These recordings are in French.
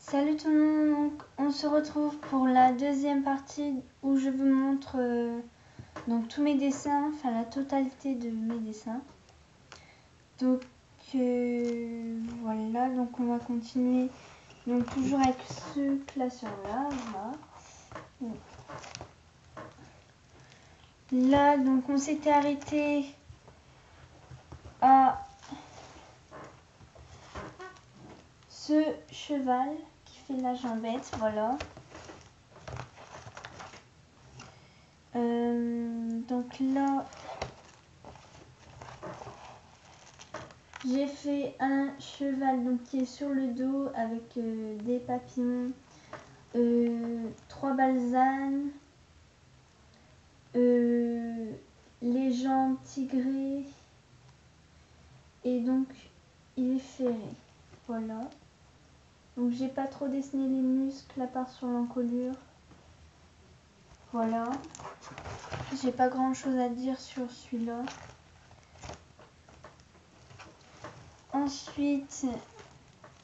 Salut tout le monde, donc on se retrouve pour la deuxième partie où je vous montre donc tous mes dessins, enfin la totalité de mes dessins. Donc voilà, donc on va continuer donc toujours avec ce classeur-là. Voilà. Là donc on s'était arrêté à ce cheval qui fait la jambette, voilà. Donc là, j'ai fait un cheval donc, qui est sur le dos avec des papillons, 3 balsanes, les jambes tigrées et donc il est ferré. Voilà. Donc j'ai pas trop dessiné les muscles à part sur l'encolure. Voilà. J'ai pas grand chose à dire sur celui-là. Ensuite,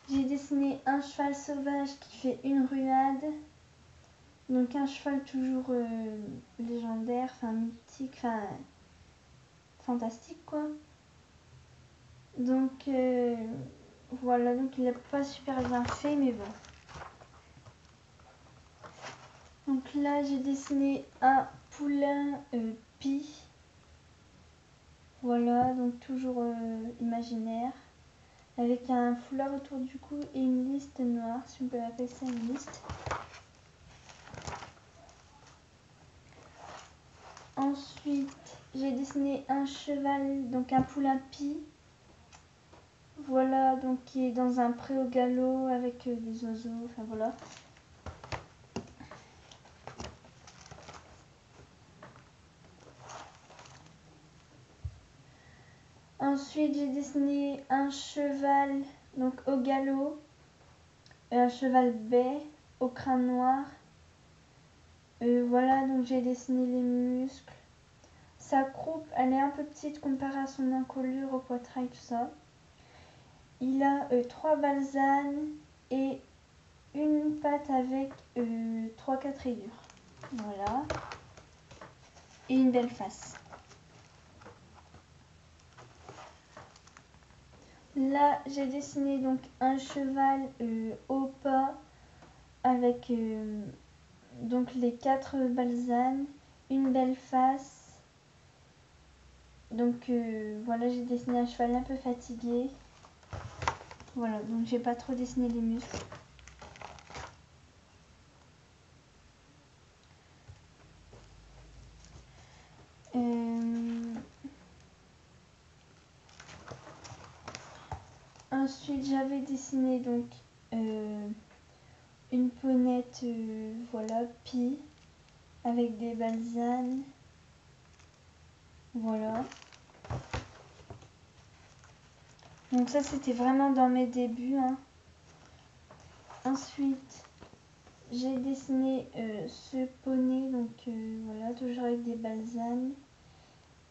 j'ai dessiné un cheval sauvage qui fait une ruade. Donc un cheval toujours légendaire, enfin mythique, enfin fantastique quoi. Donc voilà, donc il n'est pas super bien fait mais bon. Donc là j'ai dessiné un poulain pie. Voilà, donc toujours imaginaire. Avec un foulard autour du cou et une liste noire, si on peut appeler ça une liste. Ensuite, j'ai dessiné un cheval, donc un poulain pie. Voilà, donc qui est dans un pré au galop avec des oiseaux, enfin voilà. Ensuite, j'ai dessiné un cheval, donc au galop, un cheval bai au crâne noir. Voilà, donc j'ai dessiné les muscles. Sa croupe, elle est un peu petite comparée à son encolure, au poitrail, tout ça. Il a 3 balsanes et une patte avec 3-4 rayures. Voilà. Et une belle face. Là, j'ai dessiné donc un cheval au pas avec donc les 4 balsanes, une belle face. Donc voilà, j'ai dessiné un cheval un peu fatigué. Voilà, donc j'ai pas trop dessiné les muscles. Ensuite, j'avais dessiné donc une ponette, voilà, pie, avec des balsanes. Voilà. Donc ça, c'était vraiment dans mes débuts. Hein. Ensuite, j'ai dessiné ce poney, donc voilà, toujours avec des balsanes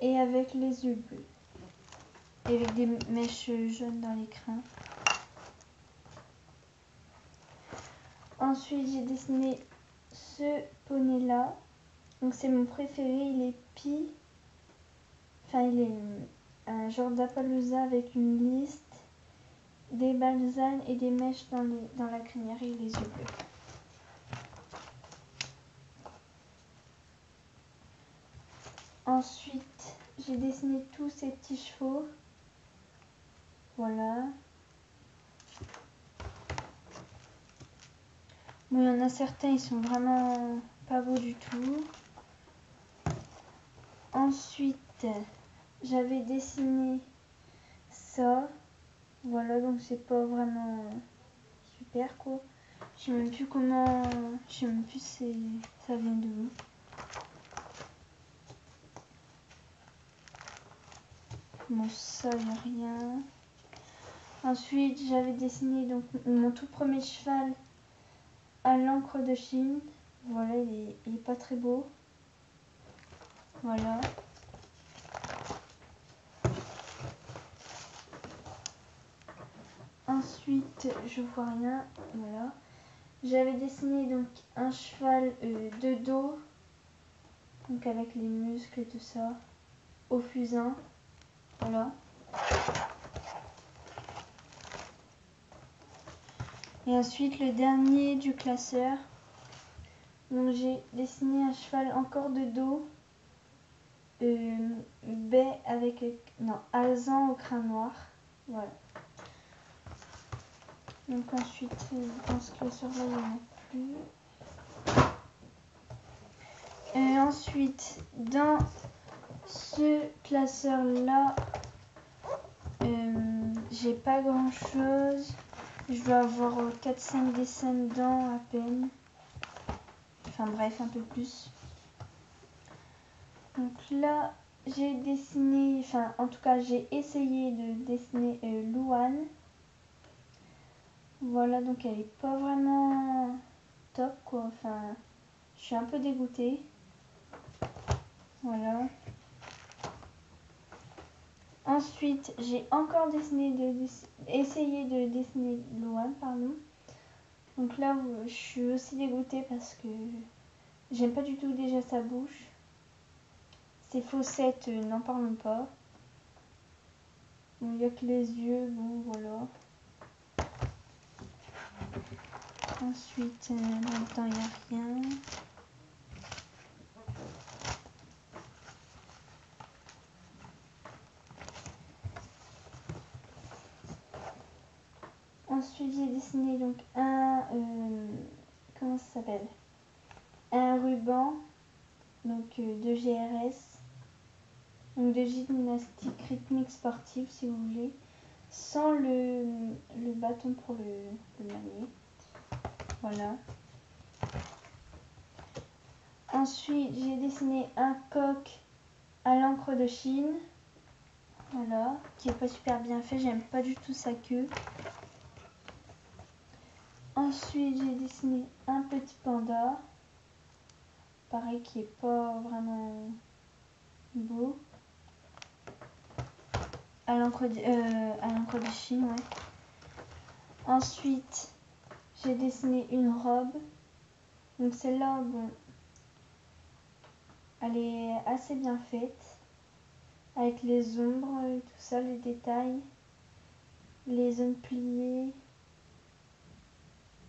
et avec les yeux bleus. Et avec des mèches jaunes dans les crins. Ensuite, j'ai dessiné ce poney là. Donc c'est mon préféré, il est pie. Enfin, il est un genre d'Appaloosa avec une liste, des balsanes et des mèches dans la crinière et les yeux bleus. Ensuite, j'ai dessiné tous ces petits chevaux. Voilà. Bon, il y en a certains, ils sont vraiment pas beaux du tout. Ensuite, j'avais dessiné ça. Voilà, donc c'est pas vraiment super quoi. Je sais même plus comment. Je sais même plus ça vient de où. Bon, ça, y a rien. Ensuite, j'avais dessiné donc mon tout premier cheval à l'encre de Chine. Voilà, il est pas très beau. Voilà. Ensuite, je vois rien. Voilà. J'avais dessiné donc un cheval de dos, donc avec les muscles et tout ça, au fusain, voilà. Et ensuite le dernier du classeur, donc j'ai dessiné un cheval encore de dos, baie avec, non, alezan au crâne noir, voilà. Donc ensuite, dans ce classeur-là, il n'y en a plus. Et ensuite, dans ce classeur-là, j'ai pas grand-chose. Je dois avoir 4-5 dessins dedans à peine. Enfin bref, un peu plus. Donc là, j'ai dessiné, enfin en tout cas, j'ai essayé de dessiner Louane. Voilà, donc elle est pas vraiment top quoi, enfin je suis un peu dégoûtée. Voilà. Ensuite, j'ai encore essayé de dessiner Louane, pardon. Donc là, je suis aussi dégoûtée parce que j'aime pas du tout déjà sa bouche. Ses fossettes, n'en parlons pas. Il n'y a que les yeux, bon voilà. Ensuite, dans le temps, il n'y a rien. Ensuite, j'ai dessiné donc comment ça s'appelle? Un ruban, donc de GRS, donc de gymnastique rythmique sportive si vous voulez, sans le bâton pour le manier. Voilà. Ensuite, j'ai dessiné un coq à l'encre de Chine. Voilà, qui est pas super bien fait, j'aime pas du tout sa queue. Ensuite, j'ai dessiné un petit panda. Pareil, qui est pas vraiment beau. À l'encre de Chine, ouais. Ensuite, j'ai dessiné une robe. Donc celle-là, bon, elle est assez bien faite. Avec les ombres et tout ça, les détails. Les zones pliées.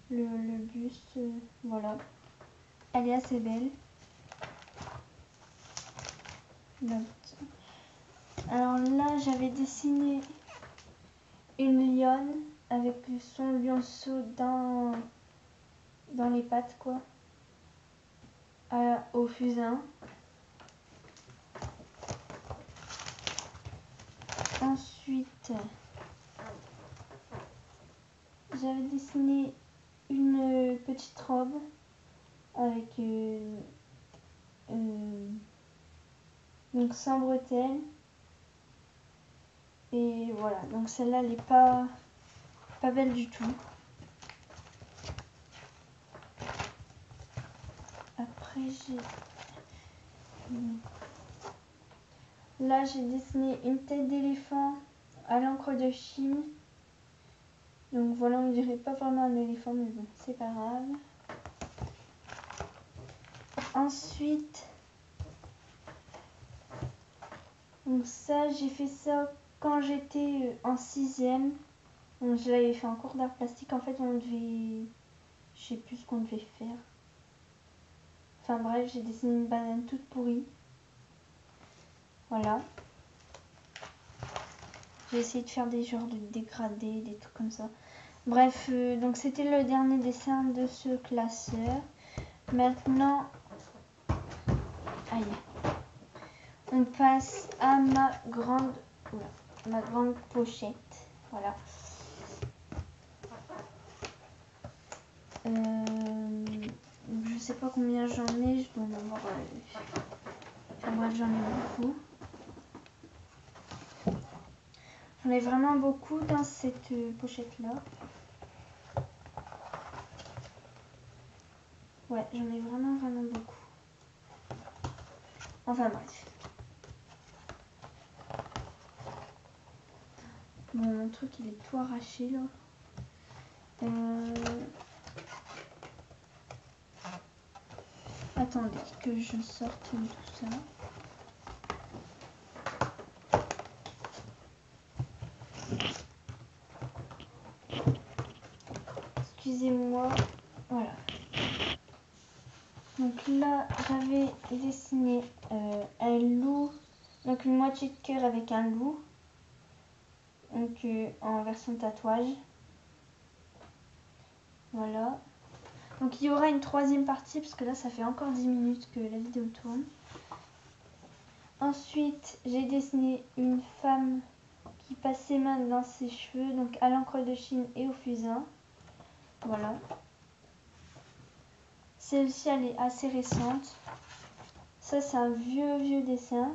Le buste, voilà. Elle est assez belle. Alors là, j'avais dessiné une lionne avec son lionceau dans les pattes, quoi. Au fusain. Ensuite, j'avais dessiné une petite robe avec donc sans bretelles. Et voilà, donc celle-là, elle est pas belle du tout. Après, là, j'ai dessiné une tête d'éléphant à l'encre de Chine. Donc voilà, on dirait pas vraiment un éléphant, mais bon, c'est pas grave. Ensuite, donc ça, j'ai fait ça quand j'étais en 6e. Donc je l'avais fait en cours d'art plastique. En fait, on devait... Je sais plus ce qu'on devait faire. Enfin bref, j'ai dessiné une banane toute pourrie. Voilà. J'ai essayé de faire des genres de dégradés, des trucs comme ça. Bref, donc c'était le dernier dessin de ce classeur. Maintenant, aïe, on passe à ma grande pochette. Voilà. Je sais pas combien j'en ai, je dois en avoir. Enfin bref, j'en ai beaucoup. J'en ai vraiment beaucoup dans cette pochette-là. Ouais, j'en ai vraiment beaucoup. Enfin bref. Bon, mon truc il est tout arraché là. Attendez que je sorte tout ça. Excusez-moi. Voilà. Donc là, j'avais dessiné un loup. Donc une moitié de cœur avec un loup. Donc en version tatouage. Voilà. Donc il y aura une troisième partie parce que là ça fait encore 10 minutes que la vidéo tourne. Ensuite j'ai dessiné une femme qui passe ses mains dans ses cheveux, donc à l'encre de Chine et au fusain. Voilà. Celle-ci elle est assez récente. Ça c'est un vieux dessin.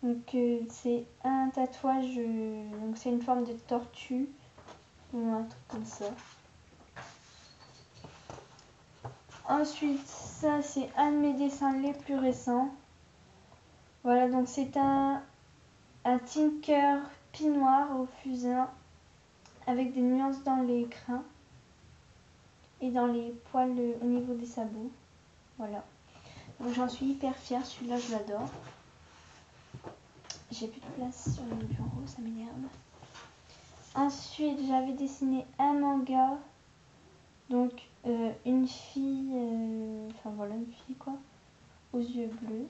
Donc c'est un tatouage, donc c'est une forme de tortue ou un truc comme ça. Ensuite, ça c'est un de mes dessins les plus récents. Voilà, donc c'est un Tinker pie noir au fusain avec des nuances dans les crins et dans les poils au niveau des sabots. Voilà. Donc j'en suis hyper fière, celui-là je l'adore. J'ai plus de place sur mon bureau, ça m'énerve. Ensuite, j'avais dessiné un manga. Donc une fille, enfin voilà, une fille quoi, aux yeux bleus.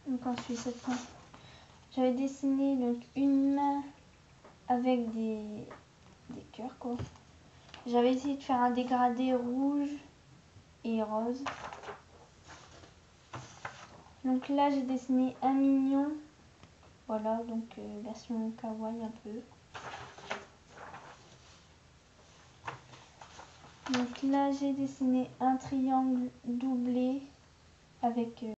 Donc ensuite cette fois, j'avais dessiné donc une main avec des cœurs quoi. J'avais essayé de faire un dégradé rouge et rose. Donc là j'ai dessiné un mignon. Voilà, donc version kawaii un peu. Donc là j'ai dessiné un triangle doublé avec